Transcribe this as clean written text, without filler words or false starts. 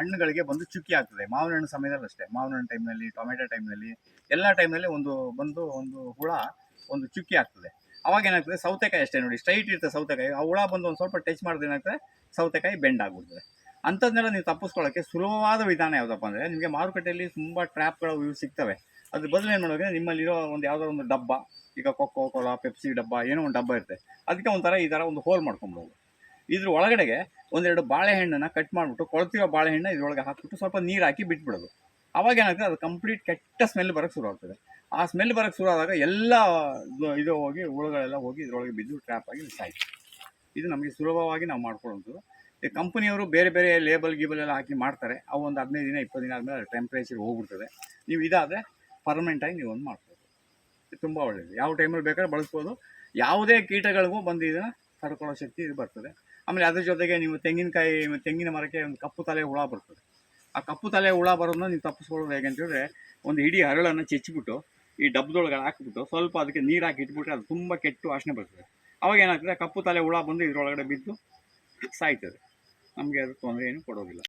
ಹಣ್ಣುಗಳಿಗೆ ಬಂದು ಚುಕ್ಕಿ ಆಗ್ತದೆ. ಮಾವಿನ ಹಣ್ಣು ಸಮಯದಲ್ಲಿ ಅಷ್ಟೇ, ಮಾವಿನ ಹಣ್ಣು ಟೈಮ್ನಲ್ಲಿ, ಟೊಮೆಟೊ ಟೈಮ್ನಲ್ಲಿ, ಎಲ್ಲ ಟೈಮ್ನಲ್ಲಿ ಒಂದು ಹುಳ ಒಂದು ಚುಕ್ಕಿ ಆಗ್ತದೆ. ಅವಾಗ ಏನಾಗ್ತದೆ, ಸೌತೆಕಾಯಿ ಅಷ್ಟೇ ನೋಡಿ, ಸ್ಟ್ರೈಟ್ ಇರ್ತದೆ ಸೌತೆಕಾಯಿ, ಆ ಹುಳ ಬಂದು ಒಂದು ಸ್ವಲ್ಪ ಟಚ್ ಮಾಡಿದ್ರೆ ಏನಾಗ್ತದೆ, ಸೌತೆಕಾಯಿ ಬೆಂಡ್ ಆಗ್ಬಿಡ್ತದೆ. ಅಂಥದ್ದನ್ನೆಲ್ಲ ನೀವು ತಪ್ಪಿಸ್ಕೊಳ್ಳೋಕ್ಕೆ ಸುಲಭವಾದ ವಿಧಾನ ಯಾವುದಪ್ಪ ಅಂದರೆ, ನಿಮಗೆ ಮಾರುಕಟ್ಟೆಯಲ್ಲಿ ತುಂಬ ಟ್ರ್ಯಾಪ್ಗಳು ಇವು ಸಿಗ್ತವೆ. ಅದ್ರ ಬದಲು ಏನು ಮಾಡೋದು, ನಿಮ್ಮಲ್ಲಿರೋ ಒಂದು ಯಾವುದೋ ಒಂದು ಡಬ್ಬ, ಈಗ ಕೊಕ್ಕೋ ಕೋಲಾ, ಪೆಪ್ಸಿ ಡಬ್ಬ, ಏನೋ ಒಂದು ಡಬ್ಬ ಇರುತ್ತೆ, ಅದಕ್ಕೆ ಒಂಥರ ಈ ಥರ ಒಂದು ಹೋಲ್ ಮಾಡ್ಕೊಂಬಿಡೋದು. ಇದ್ರ ಒಳಗಡೆಗೆ ಒಂದೆರಡು ಬಾಳೆಹಣ್ಣನ್ನು ಕಟ್ ಮಾಡಿಬಿಟ್ಟು, ಕೊಳ್ತಿರೋ ಬಾಳೆಹಣ್ಣು ಇದ್ರೊಳಗೆ ಹಾಕ್ಬಿಟ್ಟು ಸ್ವಲ್ಪ ನೀರು ಹಾಕಿ ಬಿಟ್ಬಿಡೋದು. ಅವಾಗ ಏನಾಗ್ತದೆ, ಅದು ಕಂಪ್ಲೀಟ್ ಕೆಟ್ಟ ಸ್ಮೆಲ್ ಬರೋಕ್ಕೆ ಶುರು ಆಗ್ತದೆ. ಆ ಸ್ಮೆಲ್ ಬರೋಕ್ಕೆ ಶುರು ಆದಾಗ ಎಲ್ಲ ಇದು ಹೋಗಿ ಹುಳುಗಳೆಲ್ಲ ಹೋಗಿ ಇದರೊಳಗೆ ಬಿದ್ದು ಟ್ರ್ಯಾಪ್ ಆಗಿ ಸಾಯ್ತು. ಇದು ನಮಗೆ ಸುಲಭವಾಗಿ ನಾವು ಮಾಡ್ಕೊಳ್ಳೋದು. ಈ ಕಂಪನಿಯವರು ಬೇರೆ ಬೇರೆ ಲೇಬಲ್ ಎಲ್ಲ ಹಾಕಿ ಮಾಡ್ತಾರೆ, ಅವು ಒಂದು 15 ದಿನ 20 ದಿನ ಆದಮೇಲೆ ಟೆಂಪ್ರೇಚರ್ ಹೋಗ್ಬಿಡ್ತದೆ. ನೀವು ಇದಾದರೆ ಪರ್ಮನೆಂಟಾಗಿ ನೀವು ಒಂದು ಮಾಡ್ಬೋದು. ಇದು ತುಂಬ ಒಳ್ಳೆಯದು, ಯಾವ ಟೈಮಲ್ಲಿ ಬೇಕಾದ್ರೆ ಬಳಸ್ಬೋದು. ಯಾವುದೇ ಕೀಟಗಳಿಗೂ ಬಂದು ಇದನ್ನು ತಡ್ಕೊಳ್ಳೋ ಶಕ್ತಿ ಇದು ಬರ್ತದೆ. ಆಮೇಲೆ ಅದ್ರ ಜೊತೆಗೆ ನೀವು ತೆಂಗಿನ ಮರಕ್ಕೆ ಒಂದು ಕಪ್ಪು ತಲೆ ಹುಳ ಬರ್ತದೆ. ಆ ಕಪ್ಪು ತಲೆ ಹುಳ ಬರೋದನ್ನ ನೀವು ತಪ್ಪಿಸ್ಕೊಳ್ಳೋದು ಹೇಗೆ ಅಂತೇಳಿದ್ರೆ, ಒಂದು ಇಡೀ ಹರಳನ್ನು ಚೆಚ್ಚಿಬಿಟ್ಟು ಈ ಡಬ್ಬದೊಳಗೆ ಹಾಕಿಬಿಟ್ಟು ಸ್ವಲ್ಪ ಅದಕ್ಕೆ ನೀರು ಹಾಕಿ ಇಟ್ಬಿಟ್ರೆ ಅದು ತುಂಬ ಕೆಟ್ಟು ವಾಸನೆ ಬರ್ತದೆ. ಅವಾಗ ಏನಾಗ್ತದೆ, ಕಪ್ಪು ತಲೆ ಹುಳ ಬಂದು ಇದರೊಳಗಡೆ ಬಿದ್ದು ಸಾಯ್ತದೆ. ನಮಗೆ ಅದು ತೊಂದರೆ ಏನು ಕೊಡೋದಿಲ್ಲ.